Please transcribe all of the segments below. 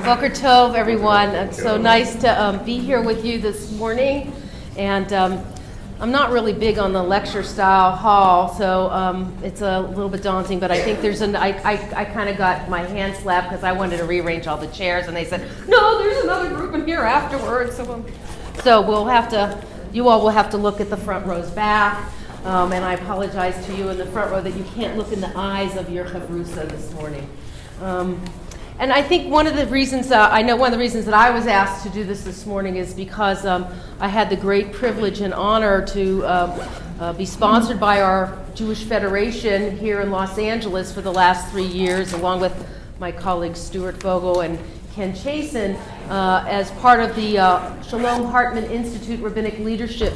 Boker Tov, everyone. It's so nice to be here with you this morning. And I'm not really big on the lecture style hall, so it's a little bit daunting, but I think I kind of got my hand slapped because I wanted to rearrange all the chairs, and they said, no, there's another group in here afterwards. So you all will have to look at the front rows back. And I apologize to you in the front row that you can't look in the eyes of your chavrusa this morning. And I think one of the reasons that I was asked to do this morning is because I had the great privilege and honor to be sponsored by our Jewish Federation here in Los Angeles for the last 3 years, along with my colleagues Stuart Vogel and Ken Chasen, as part of the Shalom Hartman Institute Rabbinic Leadership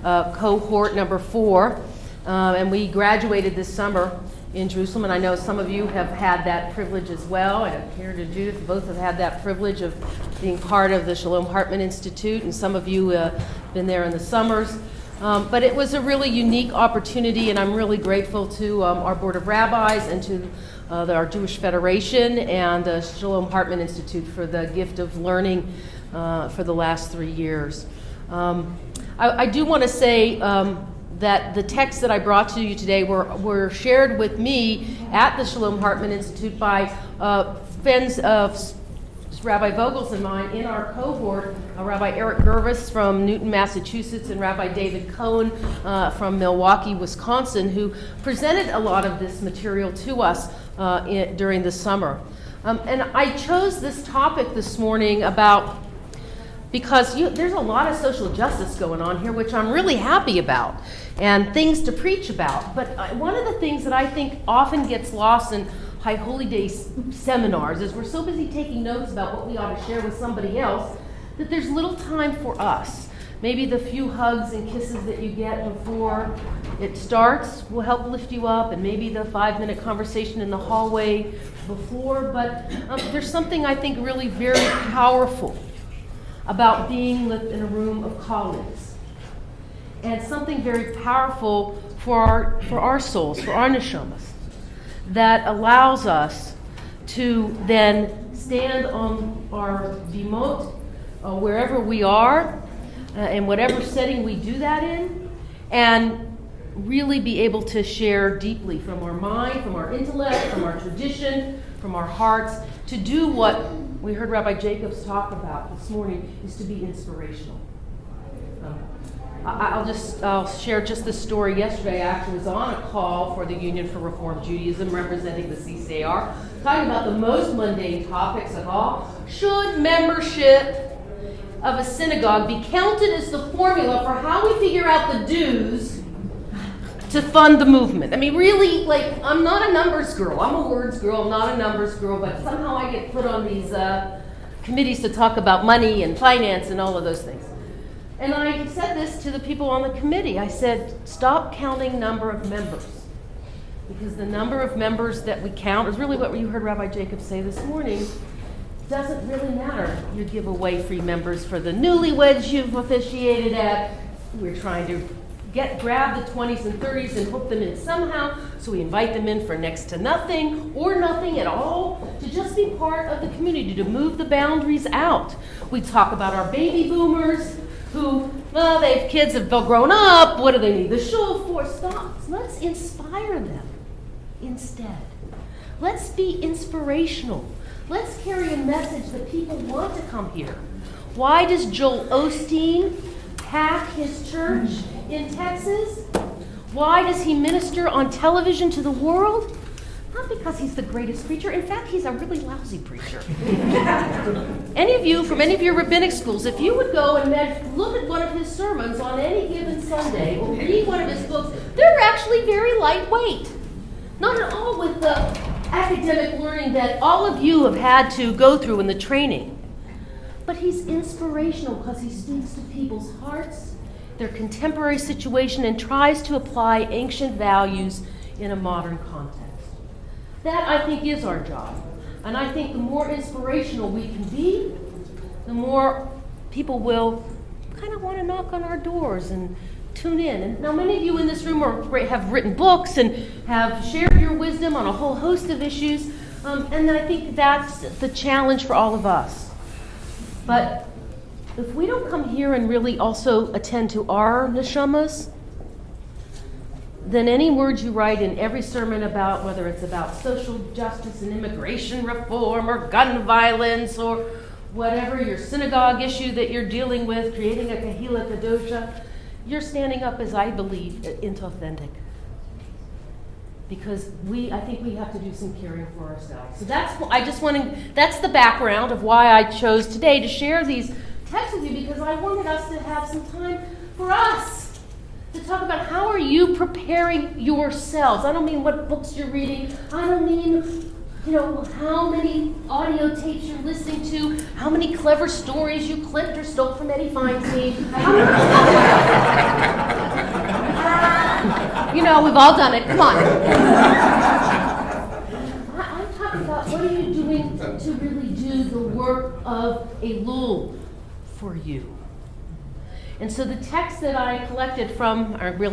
cohort number 4. And we graduated this summer in Jerusalem, and I know some of you have had that privilege as well, and Karen and Judith both have had that privilege of being part of the Shalom Hartman Institute, and some of you have been there in the summers. But it was a really unique opportunity, and I'm really grateful to our Board of Rabbis and to our Jewish Federation and the Shalom Hartman Institute for the gift of learning for the last 3 years. I do want to say that the texts that I brought to you today were shared with me at the Shalom Hartman Institute by friends of Rabbi Vogel's and mine in our cohort, Rabbi Eric Gervis from Newton, Massachusetts, and Rabbi David Cohen from Milwaukee, Wisconsin, who presented a lot of this material to us during the summer. And I chose this topic this morning because there's a lot of social justice going on here, which I'm really happy about, and things to preach about. But one of the things that I think often gets lost in High Holy Day seminars is we're so busy taking notes about what we ought to share with somebody else that there's little time for us. Maybe the few hugs and kisses that you get before it starts will help lift you up, and maybe the 5-minute conversation in the hallway before. But there's something I think really very powerful about being in a room of colleagues, and something very powerful for our souls, for our neshamas, that allows us to then stand on our bimot, wherever we are, in whatever setting we do that in, and really be able to share deeply from our mind, from our intellect, from our tradition, from our hearts, to do what we heard Rabbi Jacobs talk about this morning, is to be inspirational. I'll share just this story. Yesterday, I actually was on a call for the Union for Reform Judaism, representing the CCAR, talking about the most mundane topics of all. Should membership of a synagogue be counted as the formula for how we figure out the dues to fund the movement? I mean, really, I'm not a numbers girl. I'm a words girl, not a numbers girl, but somehow I get put on these committees to talk about money and finance and all of those things. And I said this to the people on the committee. I said, stop counting number of members, because the number of members that we count is really what you heard Rabbi Jacobs say this morning. Doesn't really matter. You give away free members for the newlyweds you've officiated at. We're trying to grab the 20s and 30s and hook them in somehow, so we invite them in for next to nothing or nothing at all, to just be part of the community, to move the boundaries out. We talk about our baby boomers who, they have kids, have grown up, what do they need the shul for? Stop. Let's inspire them instead. Let's be inspirational. Let's carry a message that people want to come here. Why does Joel Osteen pack his church in Texas? Why does he minister on television to the world? Not because he's the greatest preacher. In fact, he's a really lousy preacher. Any of you from any of your rabbinic schools, if you would go and look at one of his sermons on any given Sunday or read one of his books, they're actually very lightweight. Not at all with the academic learning that all of you have had to go through in the training. But he's inspirational because he speaks to people's hearts, their contemporary situation, and tries to apply ancient values in a modern context. That, I think, is our job. And I think the more inspirational we can be, the more people will kind of want to knock on our doors and tune in. And now many of you in this room have written books and have shared your wisdom on a whole host of issues. And I think that's the challenge for all of us. But if we don't come here and really also attend to our neshamas, then any words you write in every sermon about, whether it's about social justice and immigration reform or gun violence or whatever your synagogue issue that you're dealing with, creating a kahila kadosha, you're standing up, as I believe, inauthentic. Because I think we have to do some caring for ourselves. So that's the background of why I chose today to share these texts with you, because I wanted us to have some time for us to talk about how are you preparing yourselves. I don't mean what books you're reading. I don't mean, how many audio tapes you're listening to, how many clever stories you clipped or stole from Eddie Feinstein. We've all done it. Come on. I'm talking about what are you doing to really do the work of Elul for you. And so the text that I collected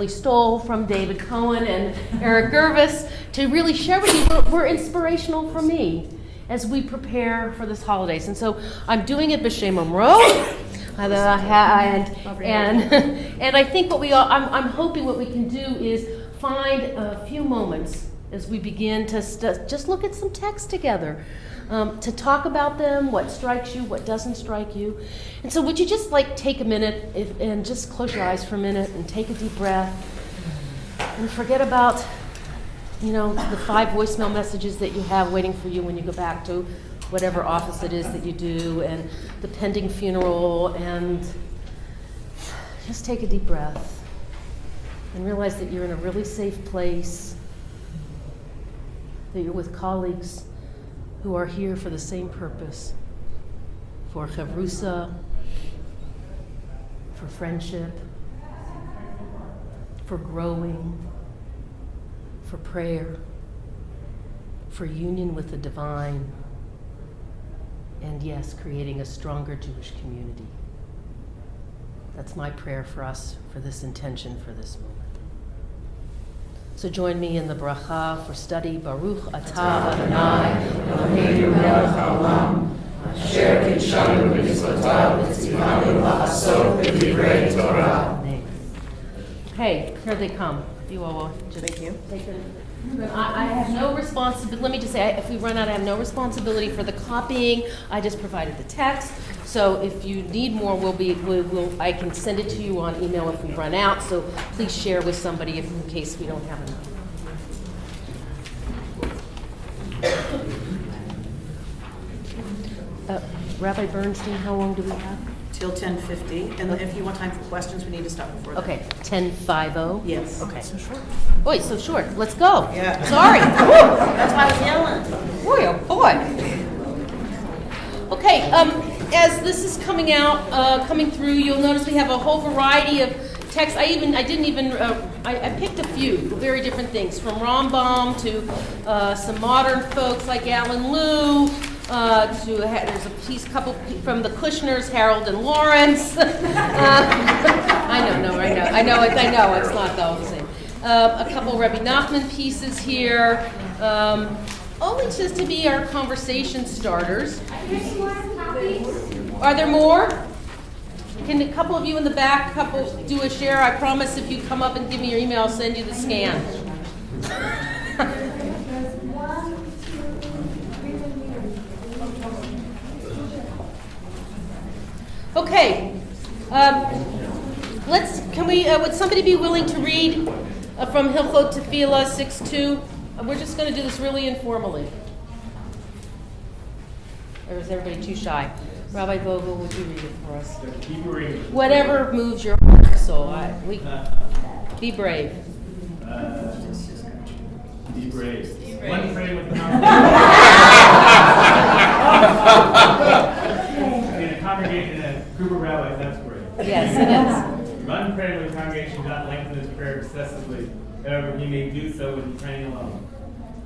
stole from David Cohen and Eric Gervis to really share with you were inspirational for me as we prepare for this holidays. And so I'm doing it b'Shem Omro. And I think I'm hoping what we can do is find a few moments as we begin to just look at some text together, to talk about them, what strikes you, what doesn't strike you. And so would you just take a minute and just close your eyes for a minute and take a deep breath and forget about, the 5 voicemail messages that you have waiting for you when you go back to whatever office it is that you do, and the pending funeral, and just take a deep breath and realize that you're in a really safe place, that you're with colleagues who are here for the same purpose, for chavrusa, for friendship, for growing, for prayer, for union with the divine, and yes, creating a stronger Jewish community. That's my prayer for us, for this intention, for this moment. So join me in the bracha for study. Baruch atah Adonai, Eloheinu melech haolam, asher kidshanu b'mitzvotav v'tzivanu la'asot b'divrei Torah. Okay, here they come. You all will just take them. I have no responsibility. Let me just say, if we run out, I have no responsibility for the copying. I just provided the text. So if you need more, I can send it to you on email if we run out. So please share with somebody in case we don't have enough. Rabbi Bernstein, how long do we have? Till 10:50, and if you want time for questions, we need to stop before that. Okay, 10:50. Yes. Okay. So short. Boy, so short. Let's go. Yeah. Sorry. That's why I was yelling. Boy, oh boy. Okay. As this is coming through, you'll notice we have a whole variety of texts. I picked a few very different things, from Rambam to some modern folks like Alan Liu. There's a couple from the Kushners, Harold and Lawrence. I know, it's not all the same. A couple Rabbi Nachman pieces here, only just to be our conversation starters. Are there more? Can a couple of you in the back, do a share? I promise if you come up and give me your email, I'll send you the scan. Okay, would somebody be willing to read from Hilchot Tefillah 6:2? We're just going to do this really informally. Or is everybody too shy? Rabbi Vogel, would you read it for us? Whatever moves your heart, soul. Be brave. Be brave. One pray with the congregation and group of rabbis, that's great. Yes, it is. Run prayer with the congregation, do not lengthen his prayer excessively. However, he may do so when praying alone.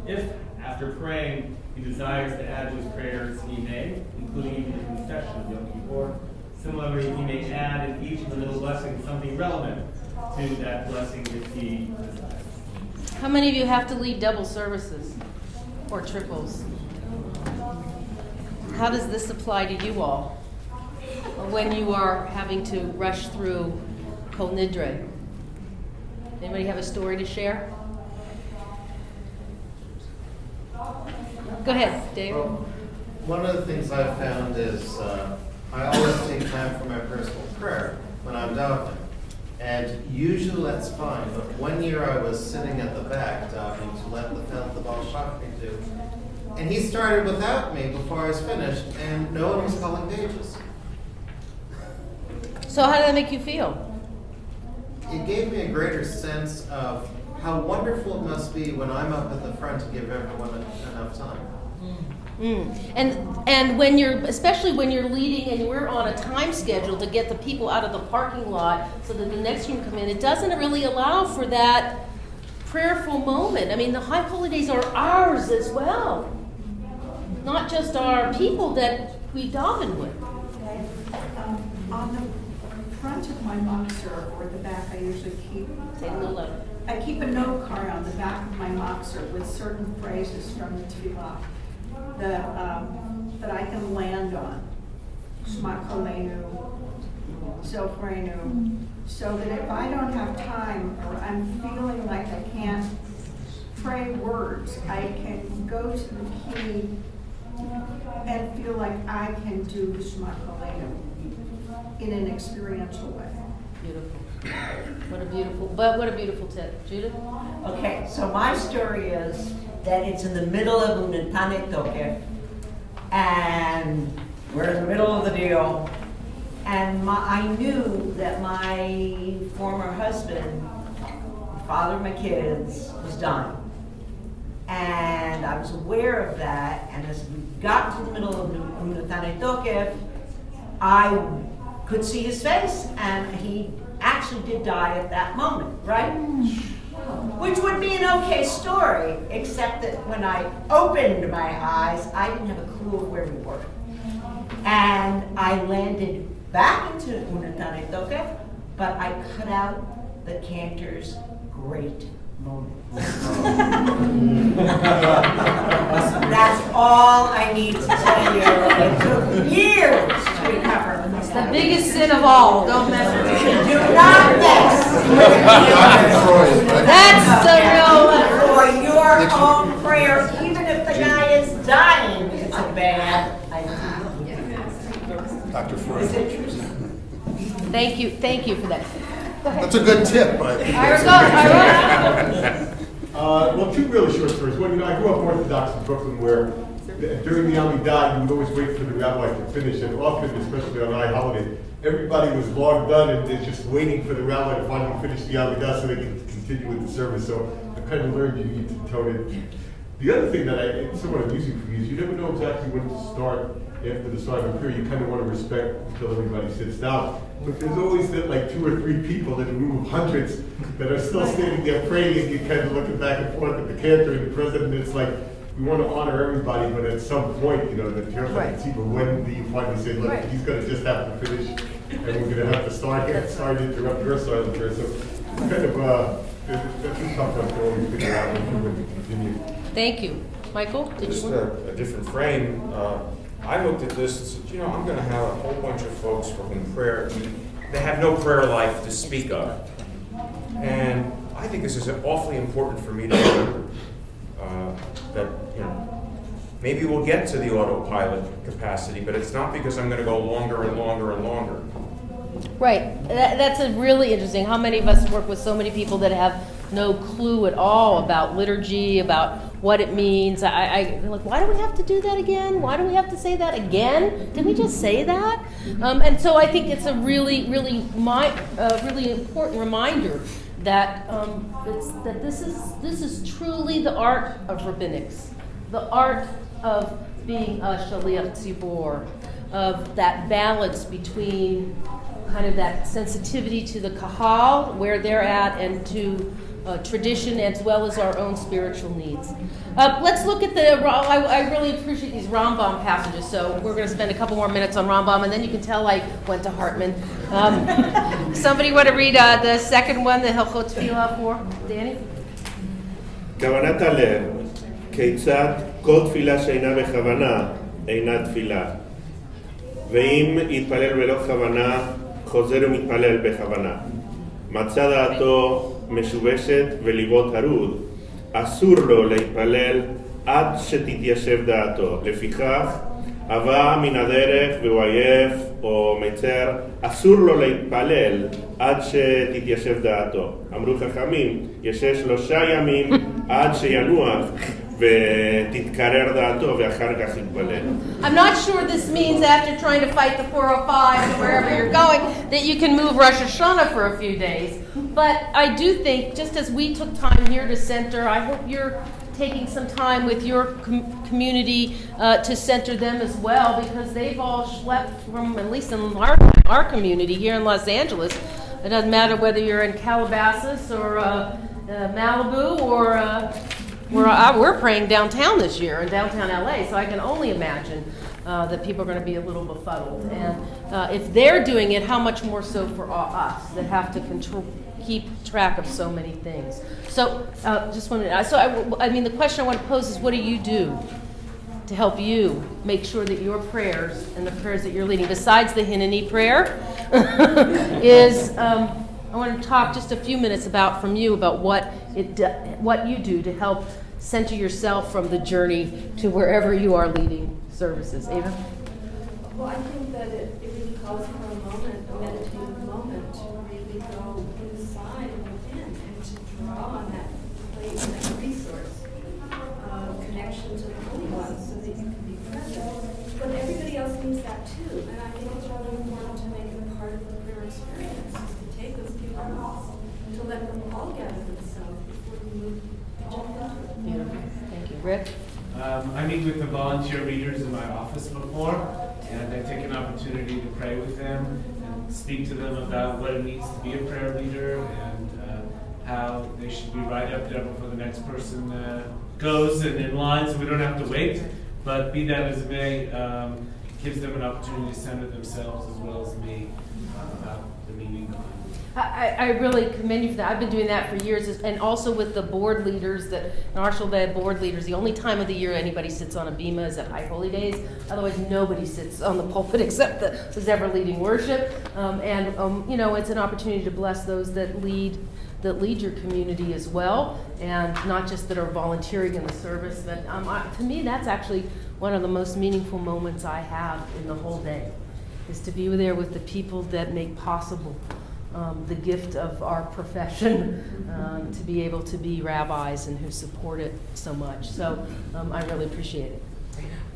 If, after praying, he desires to add to his prayers, he may, including even the confession of Yom Kippur. Similarly, he may add in each of the middle blessings something relevant to that blessing if he desires. How many of you have to lead double services? or triples. How does this apply to you all when you are having to rush through Kol Nidre? Anybody have a story to share? Go ahead, Dave. Well, one of the things I've found is I always take time for my personal prayer when I'm davening. And usually that's fine, but one year I was sitting at the back davening to let the Baal Shachri do. And he started without me before I was finished, and no one was calling pages. So how did that make you feel? It gave me a greater sense of how wonderful it must be when I'm up at the front to give everyone enough time. And when you're, especially when you're leading and we're on a time schedule to get the people out of the parking lot so that the next room come in, it doesn't really allow for that prayerful moment. I mean, the high holy days are ours as well, not just our people that we daven with. Okay. On the front of my machzor, or the back, I usually keep. Say it a little louder. I keep a note card on the back of my machzor with certain phrases from the tefillah that I can land on. Shema Kolenu, Zofrenu, so that if I don't have time or I'm feeling like I can't pray words, I can go to the key and feel like I can do the Shema Kolenu in an experiential way. Beautiful. What a beautiful tip. Judith? Okay, so my story is that it's in the middle of Unetane Tokef, and we're in the middle of the deal, and I knew that my former husband, the father of my kids, was dying. And I was aware of that, and as we got to the middle of Unetane Tokef, I could see his face, and he actually did die at that moment, right? Which would be an okay story, except that when I opened my eyes, I didn't have a clue of where we were. And I landed back into Unetane Tokef, but I cut out the cantor's great moment. That's all I need to tell you. It took years to recover. It's the biggest sin of all. Don't mess with it. Do not mess. That's the real For your own prayers, even if the guy is dying, it's a bad idea. Dr. Freud. Is it true? Thank you for that. Go ahead. That's a good tip, I think. Ira. Well, two really short stories. One, I grew up Orthodox in Brooklyn, where during the Amidah, you would always wait for the rabbi to finish, and often, especially on high holiday, everybody was long done and they're just waiting for the rabbi to finally finish the Amidah so they can continue with the service. So I kind of learned you need to tone it. The other thing that it's somewhat amusing for me is you never know exactly when to start after the start of a prayer. You kind of want to respect until everybody sits down. But there's always that like 2 or 3 people in a room of hundreds that are still standing there praying, and you're kind of looking back and forth at the cantor and the president. And it's like, we want to honor everybody, but at some point, you know, the terms I can see, but when do you finally say, look, he's going to just have to finish, and we're going to have to start to interrupt your side of the prayer. So it's kind of, that's a tough one to always figure out when to continue. Thank you. Michael, did Just you want a different frame. I looked at this and said, I'm going to have a whole bunch of folks for whom prayer, they have no prayer life to speak of. And I think this is awfully important for me to remember. That, maybe we'll get to the autopilot capacity, but it's not because I'm going to go longer and longer and longer. Right. That's a really interesting. How many of us work with so many people that have no clue at all about liturgy, about what it means? I'm like, why do we have to do that again? Why do we have to say that again? Did we just say that? And so I think it's a really important reminder that this is truly the art of rabbinics, the art of being a shaliach tzibor, of that balance between kind of that sensitivity to the kahal, where they're at, and to tradition as well as our own spiritual needs. Let's look at I really appreciate these Rambam passages, so we're going to spend a couple more minutes on Rambam, and then you can tell I went to Hartman. Somebody want to read the second one, the Hilchot Tefillah for Danny? כוונת הלב, כיצד כל תפילה שאינה בכוונה אינה תפילה. ואם יתפלל בלא כוונה, חוזר ומתפלל בכוונה. מצא דעתו משובשת וליבו טרוד, אסור לו להתפלל עד שתתיישב דעתו. לפיכך, עבר מן הדרך והוא עייף או מצר, אסור לו להתפלל עד שתתיישב דעתו. אמרו חכמים, יש 3 ימים עד שינוח ותתקרר דעתו ואחר כך יתפלל. I'm not sure this means after trying to fight the 405 wherever you're going that you can move Rosh Hashanah for a few days. But I do think, just as we took time here to center, I hope you're taking some time with your community to center them as well, because they've all schlepped from, at least in our community here in Los Angeles. It doesn't matter whether you're in Calabasas or Malibu or we're praying downtown this year in downtown LA, so I can only imagine that people are going to be a little befuddled. And if they're doing it, how much more so for us that have to keep track of so many things. So just wanted to, I mean, the question I want to pose is, what do you do to help you make sure that your prayers and the prayers that you're leading, besides the Hineni prayer, is I want to talk just a few minutes from you about what you do to help center yourself from the journey to wherever you are leading services. Ava? Well, I think that it really calls for a moment, a meditative moment, to really go inside and within and to draw on that place, that resource of connection to the Holy One so that you can be present. But everybody else needs that too. And I think it's really important to make it a part of the prayer experience, is to take those people out, to let them all gather themselves before we move to jump into it. Beautiful. Thank you. Rick? I meet with the volunteer leaders in my office before, and I take an opportunity to pray with them and speak to them about what it means to be a prayer leader and how they should be right up there before the next person goes and in line, so we don't have to wait. But be that as it may, gives them an opportunity to center themselves as well as me about the meaning. I really commend you for that. I've been doing that for years, and also with the board leaders, the National board leaders. The only time of the year anybody sits on a bima is at High Holy Days. Otherwise, nobody sits on the pulpit except who's ever leading worship. You know, it's an opportunity to bless those that lead your community as well, and not just that are volunteering in the service. But to me, that's actually one of the most meaningful moments I have in the whole day, is to be there with the people that make possible the gift of our profession, to be able to be rabbis and who support it so much. So I really appreciate it.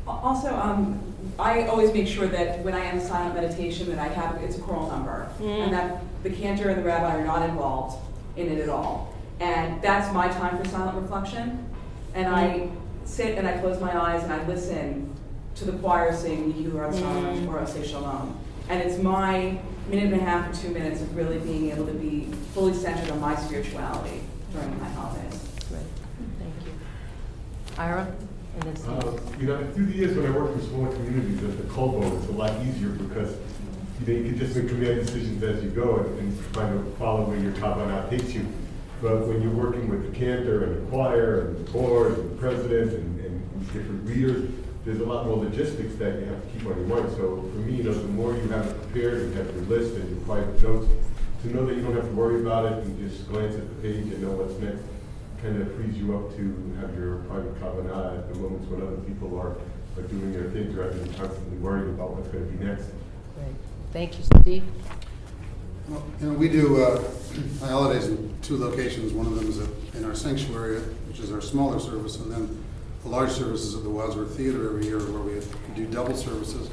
Also, I always make sure that when I am silent meditation that it's a choral number, and that the cantor and the rabbi are not involved in it at all. And that's my time for silent reflection. And I sit and I close my eyes and I listen to the choir sing Yihu Ratzon or Oseh Shalom. And it's my minute and a half or 2 minutes of really being able to be fully centered on my spirituality during my holidays. Great. Thank you. Ira? And then Steve. You know, through the years when I worked in smaller communities, at the Colbo, it's a lot easier because you can just make command decisions as you go and kind of follow where your Kavanah takes you. But when you're working with the cantor and the choir and the board and the president and different leaders, there's a lot more logistics that you have to keep on your mind. So for me, the more you have it prepared and have your list and your private notes, to know that you don't have to worry about it and just glance at the page and know what's next, kind of frees you up to have your private kavanah at the moments when other people are doing their things rather than constantly worrying about what's going to be next. Great. Thank you, Steve. Well, you know, we do holidays in 2 locations. One of them is in our sanctuary, which is our smaller service, and then the large services at the Wadsworth Theater every year where we do double services.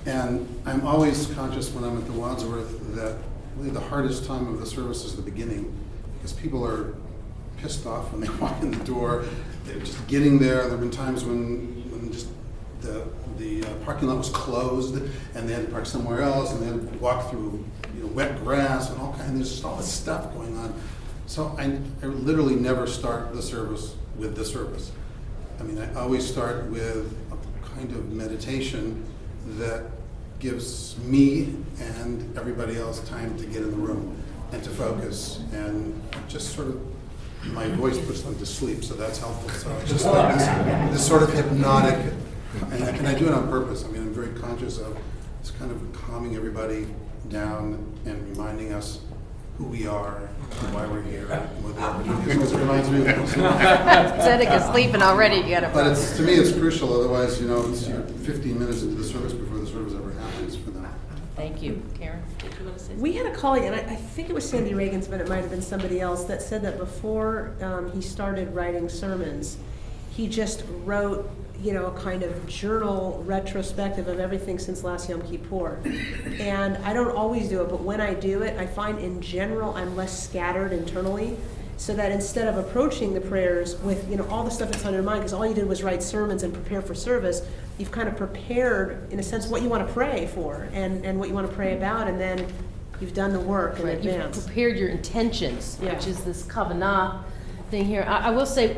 And I'm always conscious when I'm at the Wadsworth that really the hardest time of the service is the beginning, because people are pissed off when they walk in the door. They're just getting there. There have been times when just the parking lot was closed and they had to park somewhere else, and they had to walk through wet grass and all kinds. And there's just all this stuff going on. So I literally never start the service with the service. I mean, I always start with a kind of meditation that gives me and everybody else time to get in the room and to focus and just sort of my voice puts them to sleep, so that's helpful. So it's just like this sort of hypnotic, and I do it on purpose. I mean, I'm very conscious of it's kind of calming everybody down and reminding us who we are and why we're here and what the opportunity is, because it reminds me of things. Zedek is sleeping already, you got But it's, to me, it's crucial. Otherwise, you know, it's you're 15 minutes into the service before the service ever happens for them. Thank you. Karen, did you want to say something? We had a colleague, and I think it was Sandy Reagan's, but it might have been somebody else, that said that before he started writing sermons, he just wrote, you know, a kind of journal retrospective of everything since last Yom Kippur. And I don't always do it, but when I do it, I find in general I'm less scattered internally, so that instead of approaching the prayers with, you know, all the stuff that's on your mind, because all you did was write sermons and prepare for service, you've kind of prepared, in a sense, what you want to pray for and what you want to pray about, and then you've done the work in advance. You've prepared your intentions, Yeah. which is this kavanah thing here. I will say,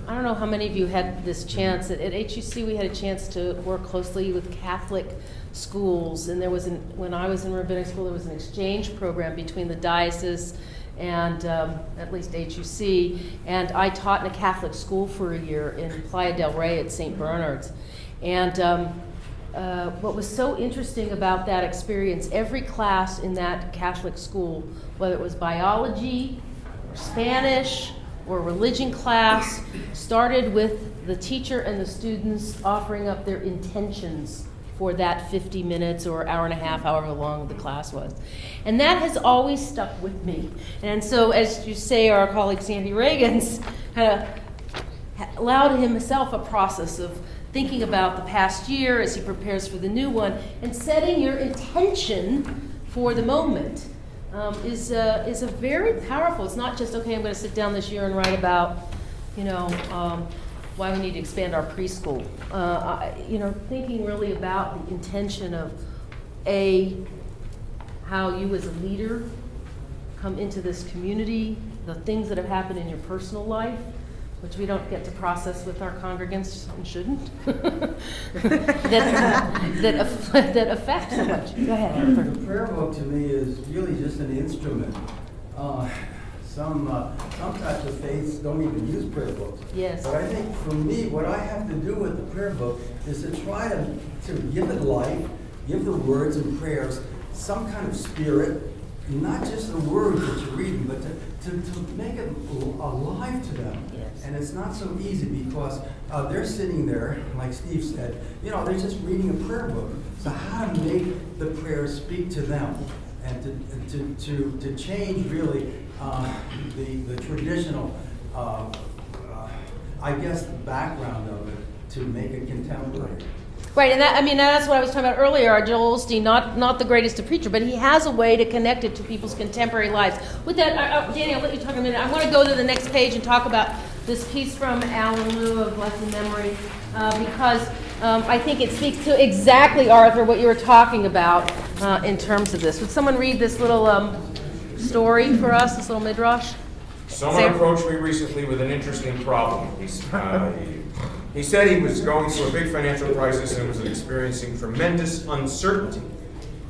I don't know how many of you had this chance. At HUC, we had a chance to work closely with Catholic schools, and there was when I was in rabbinic school, there was an exchange program between the diocese and at least HUC, and I taught in a Catholic school for a year in Playa del Rey at St. Bernard's. And what was so interesting about that experience, every class in that Catholic school, whether it was biology, or Spanish, or religion class, started with the teacher and the students offering up their intentions for that 50 minutes or hour and a half, however long the class was. And that has always stuck with me. And so, as you say, our colleague Sandy Reagan's allowed himself a process of thinking about the past year as he prepares for the new one, and setting your intention for the moment. Is a very powerful. It's not just, okay, I'm going to sit down this year and write about, you know, why we need to expand our preschool. You know, thinking really about the intention of how you as a leader come into this community, the things that have happened in your personal life, which we don't get to process with our congregants and shouldn't, that affect so much. Go ahead. The prayer book to me is really just an instrument. Some types of faiths don't even use prayer books. Yes. But I think for me, what I have to do with the prayer book is to try to give it life, give the words and prayers some kind of spirit, not just the words that you're reading, but to make it alive to them. Yes. And it's not so easy because they're sitting there, like Steve said, you know, they're just reading a prayer book. So how to make the prayer speak to them and to change really the traditional, I guess, the background of it to make it contemporary. Right, and that's what I was talking about earlier. Joel Osteen, not the greatest of preacher, but he has a way to connect it to people's contemporary lives. With that, Danny, I'll let you talk in a minute. I want to go to the next page and talk about this piece from Alan Liu of Blessed Memory, because I think it speaks to exactly, Arthur, what you were talking about in terms of this. Would someone read this little story for us, this little midrash? Someone approached me recently with an interesting problem. He said he was going through a big financial crisis and was experiencing tremendous uncertainty.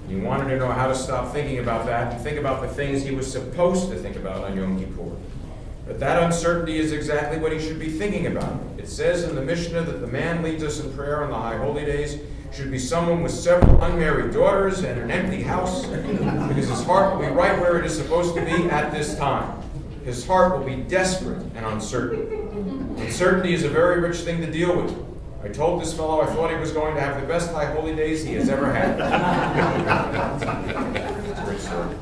He wanted to know how to stop thinking about that and think about the things he was supposed to think about on Yom Kippur. But that uncertainty is exactly what he should be thinking about. It says in the Mishnah that the man leads us in prayer on the high holy days should be someone with several unmarried daughters and an empty house, because his heart will be right where it is supposed to be at this time. His heart will be desperate and uncertain. Uncertainty is a very rich thing to deal with. I told this fellow I thought he was going to have the best high holy days he has ever had. It's a great story.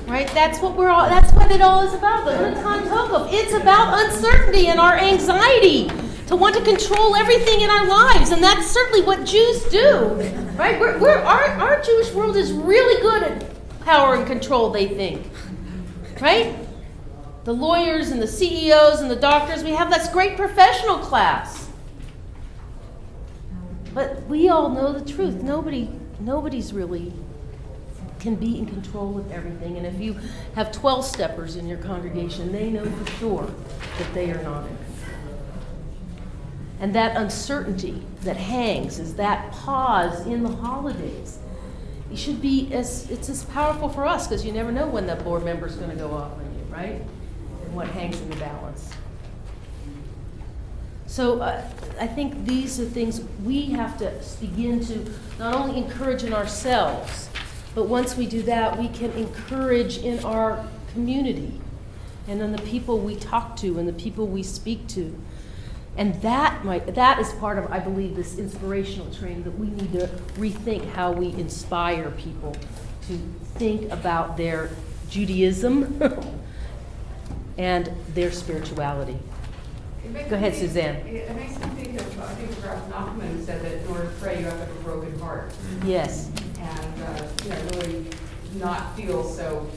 Right, that's what it all is about. The Utan Tokov. It's about uncertainty and our anxiety to want to control everything in our lives, and that's certainly what Jews do. Right, our Jewish world is really good at power and control. They think, right? The lawyers and the CEOs and the doctors, we have this great professional class. But we all know the truth. Nobody's really can be in control of everything. And if you have 12 steppers in your congregation, they know for sure that they are not in control. And that uncertainty that hangs is that pause in the holidays. It should be it's as powerful for us, because you never know when that board member is going to go off on you, right? And what hangs in the balance. So I think these are things we have to begin to not only encourage in ourselves, but once we do that, we can encourage in our community and in the people we talk to and the people we speak to. And that is part of, I believe, this inspirational training, that we need to rethink how we inspire people to think about their Judaism and their spirituality. Go ahead, Suzanne. It makes me think of, I think of Rabbi Nachman said that in order to pray, you have to have a broken heart. Yes. And, really not feel so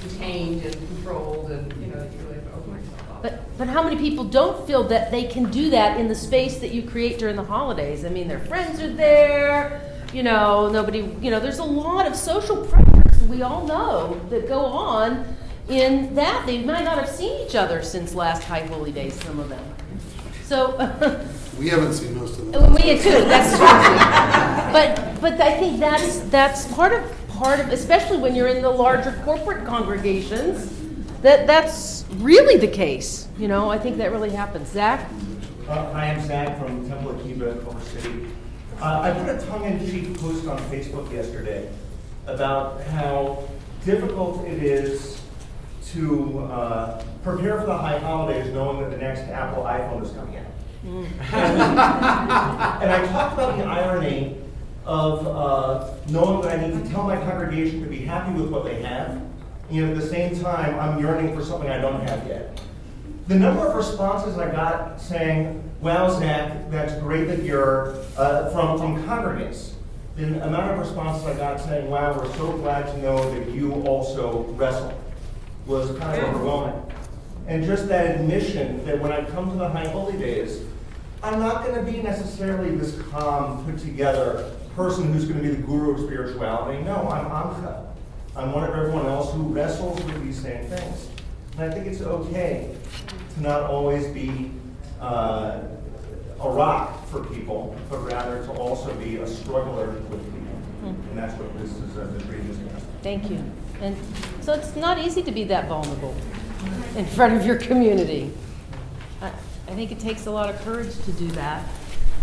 contained and controlled and, that you really have to open yourself up. But how many people don't feel that they can do that in the space that you create during the holidays? I mean, their friends are there, nobody, there's a lot of social pressures we all know that go on in that. They might not have seen each other since last High Holy Days, some of them. So we haven't seen most of them. We too, that's true. But I think that's part of, especially when you're in the larger corporate congregations, that's really the case. I think that really happens. Zach? Hi, I'm Zach from Temple of Kiva, Culver City. I put a tongue-in-cheek post on Facebook yesterday about how difficult it is to prepare for the high holidays knowing that the next Apple iPhone is coming out. And I talked about the irony of knowing that I need to tell my congregation to be happy with what they have, and at the same time, I'm yearning for something I don't have yet. The number of responses I got saying, wow, Zach, that's great that you're, from congregants. The amount of responses I got saying, wow, we're so glad to know that you also wrestle, was kind of overwhelming. And just that admission that when I come to the High Holy Days, I'm not going to be necessarily this calm, put together person who's going to be the guru of spirituality. No, I'm one of everyone else who wrestles with these same things. And I think it's okay to not always be a rock for people, but rather to also be a struggler with people. And that's what this is the dream is about. Thank you. And so it's not easy to be that vulnerable in front of your community. I think it takes a lot of courage to do that.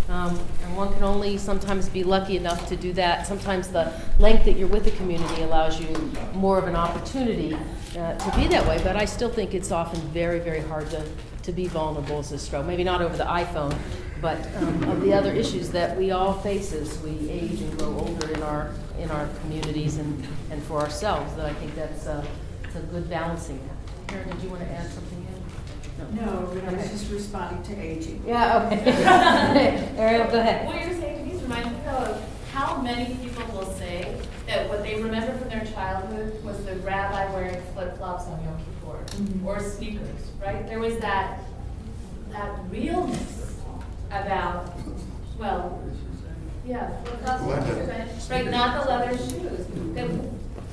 And one can only sometimes be lucky enough to do that. Sometimes the length that you're with the community allows you more of an opportunity to be that way. But I still think it's often very, very hard to be vulnerable as a stroke. Maybe not over the iPhone, but of the other issues that we all face as we age and grow older in our communities and for ourselves. That I think it's a good balancing act. Karen, did you want to add something in? No, but I was just responding to aging. Yeah, okay. Ariel, go ahead. What you're saying, Denise, reminds me of how many people will say that what they remember from their childhood was the rabbi wearing flip-flops on Yom Kippur, or sneakers, right? There was that realness about, flip-flops, right? Not the leather shoes.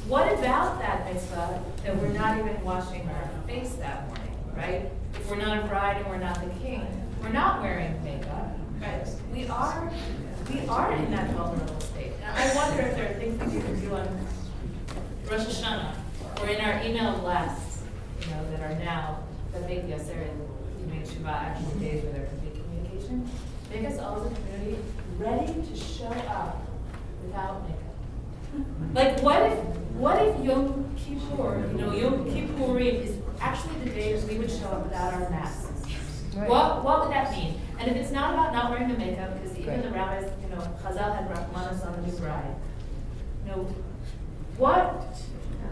What about that mitzvah that we're not even washing our face that morning, right? If we're not a bride and we're not the king, we're not wearing makeup, right? We are in that vulnerable state. And I wonder if there are things that we can do on Rosh Hashanah or in our email blasts, that are now, that make the Aseret Yemei Tshuva actual days where there can be communication. Make us all as a community ready to show up without makeup. Like, what if Yom Kippur, Yom Kippurim is actually the day that we would show up without our masks? Right. What would that mean? And if it's not about not wearing the makeup, because even the rabbis, Chazal had Rahmanas on the new bride. What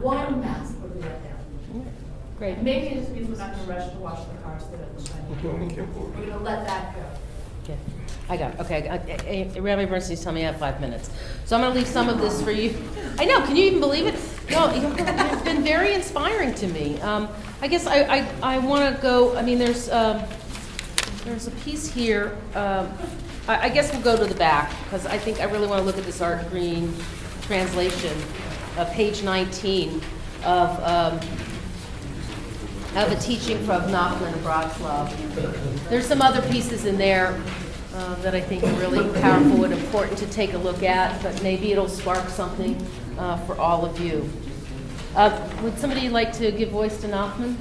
one mask would we let down? Great. Maybe it just means we're not going to rush to wash the cars so that it's shiny. We're going to let that go. Okay. I got it. Okay. Rabbi Bernstein's telling me I have 5 minutes. So I'm going to leave some of this for you. I know. Can you even believe it? No, it's been very inspiring to me. I guess I want to go. I mean, there's a piece here. I guess we'll go to the back because I think I really want to look at this Art Green translation, page 19 of a teaching from Nachman and Bratslav. There's some other pieces in there that I think are really powerful and important to take a look at, but maybe it'll spark something for all of you. Would somebody like to give voice to Nachman?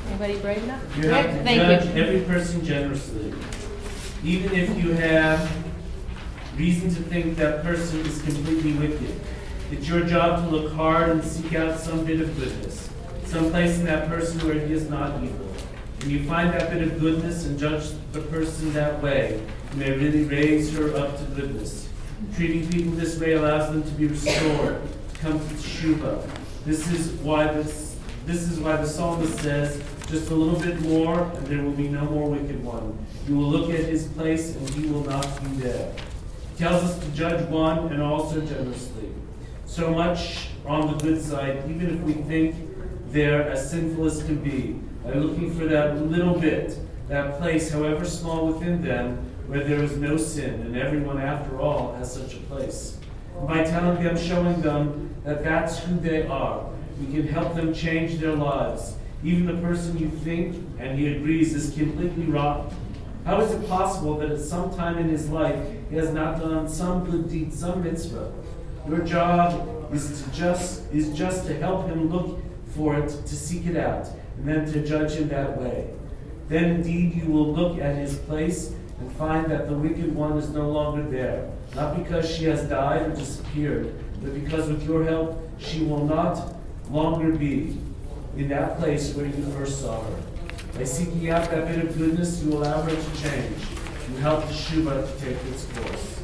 Anybody brave enough? You have to Thank judge you. every person generously. Even if you have reason to think that person is completely wicked. It's your job to look hard and seek out some bit of goodness, some place in that person where he is not evil. When you find that bit of goodness and judge the person that way, you may really raise her up to goodness. Treating people this way allows them to be restored, to come to Teshuvah. This is why the psalmist says, just a little bit more, and there will be no more wicked one. You will look at his place, and he will not be there. He tells us to judge one and also generously. So much on the good side, even if we think they're as sinful as can be, by looking for that little bit, that place, however small within them, where there is no sin, and everyone, after all, has such a place. And by telling them, showing them that that's who they are, we can help them change their lives. Even the person you think, and he agrees, is completely rotten. How is it possible that at some time in his life he has not done some good deed, some mitzvah? Your job is just to help him look for it, to seek it out, and then to judge him that way. Then indeed you will look at his place and find that the wicked one is no longer there, not because she has died or disappeared, but because with your help she will not longer be in that place where you first saw her. By seeking out that bit of goodness, you allow her to change. You help Teshuvah to take its course.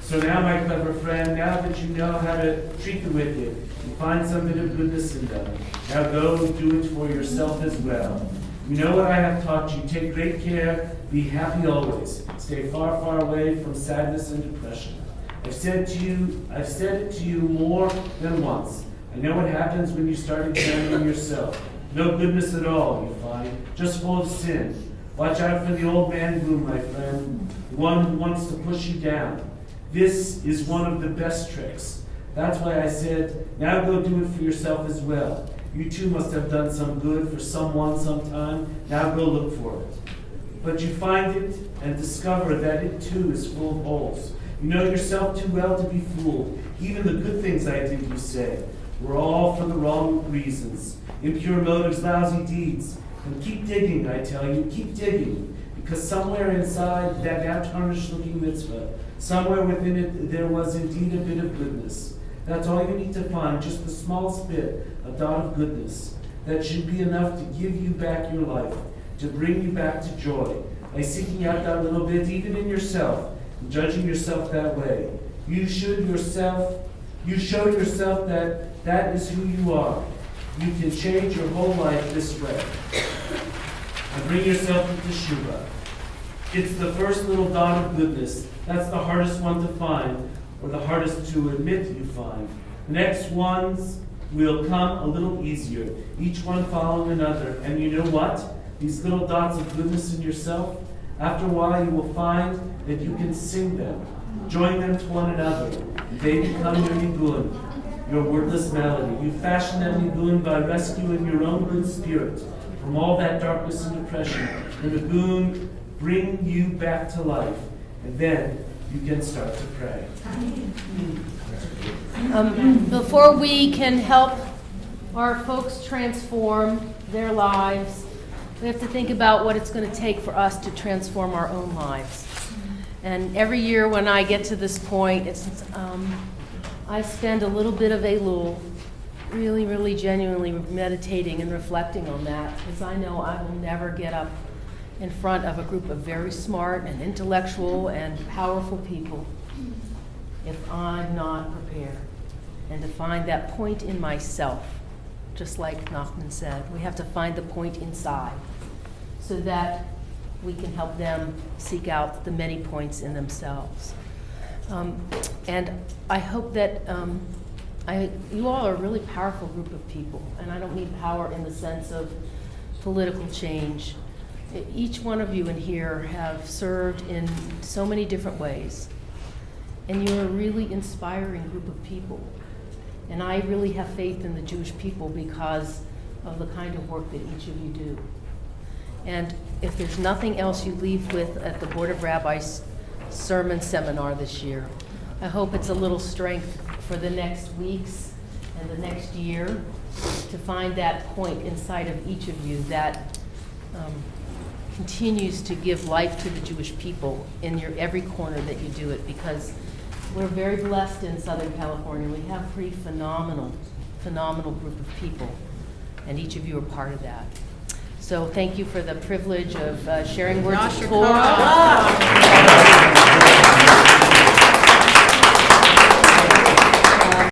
So now, my clever friend, now that you know how to treat the wicked, you find some bit of goodness in them. Now go do it for yourself as well. You know what I have taught you. Take great care. Be happy always. Stay far, far away from sadness and depression. I've said it to you more than once. I know what happens when you start examining yourself. No goodness at all, you find, just full of sin. Watch out for the old man gloom, my friend, the one who wants to push you down. This is one of the best tricks. That's why I said, now go do it for yourself as well. You too must have done some good for someone sometime. Now go look for it. But you find it and discover that it too is full of holes. You know yourself too well to be fooled. Even the good things I did, you say, were all for the wrong reasons. Impure motives, lousy deeds. And keep digging, I tell you, keep digging. Because somewhere inside that now tarnished looking mitzvah, somewhere within it there was indeed a bit of goodness. That's all you need to find, just the smallest bit, a dot of goodness. That should be enough to give you back your life, to bring you back to joy. By seeking out that little bit, even in yourself, and judging yourself that way. You show yourself that is who you are. You can change your whole life this way. And bring yourself to Teshuvah. It's the first little dot of goodness. That's the hardest one to find, or the hardest to admit you find. The next ones will come a little easier, each one following another. And you know what? These little dots of goodness in yourself, after a while you will find that you can sing them, join them to one another. They become your nigun, your wordless melody. You fashion that nigun by rescuing your own good spirit from all that darkness and depression. The nigun bring you back to life, and then you can start to pray. Before we can help our folks transform their lives, we have to think about what it's going to take for us to transform our own lives. And every year when I get to this point, I spend a little bit of Elul really, really genuinely meditating and reflecting on that, because I know I will never get up in front of a group of very smart and intellectual and powerful people if I'm not prepared. And to find that point in myself, just like Nachman said, we have to find the point inside so that we can help them seek out the many points in themselves. And I hope that you all are a really powerful group of people, and I don't mean power in the sense of political change. Each one of you in here have served in so many different ways, and you're a really inspiring group of people. And I really have faith in the Jewish people because of the kind of work that each of you do. And if there's nothing else you leave with at the Board of Rabbis sermon seminar this year, I hope it's a little strength for the next weeks and the next year to find that point inside of each of you that continues to give life to the Jewish people in your every corner that you do it, because we're very blessed in Southern California. We have a pretty phenomenal group of people, and each of you are part of that. So thank you for the privilege of sharing words of Torah.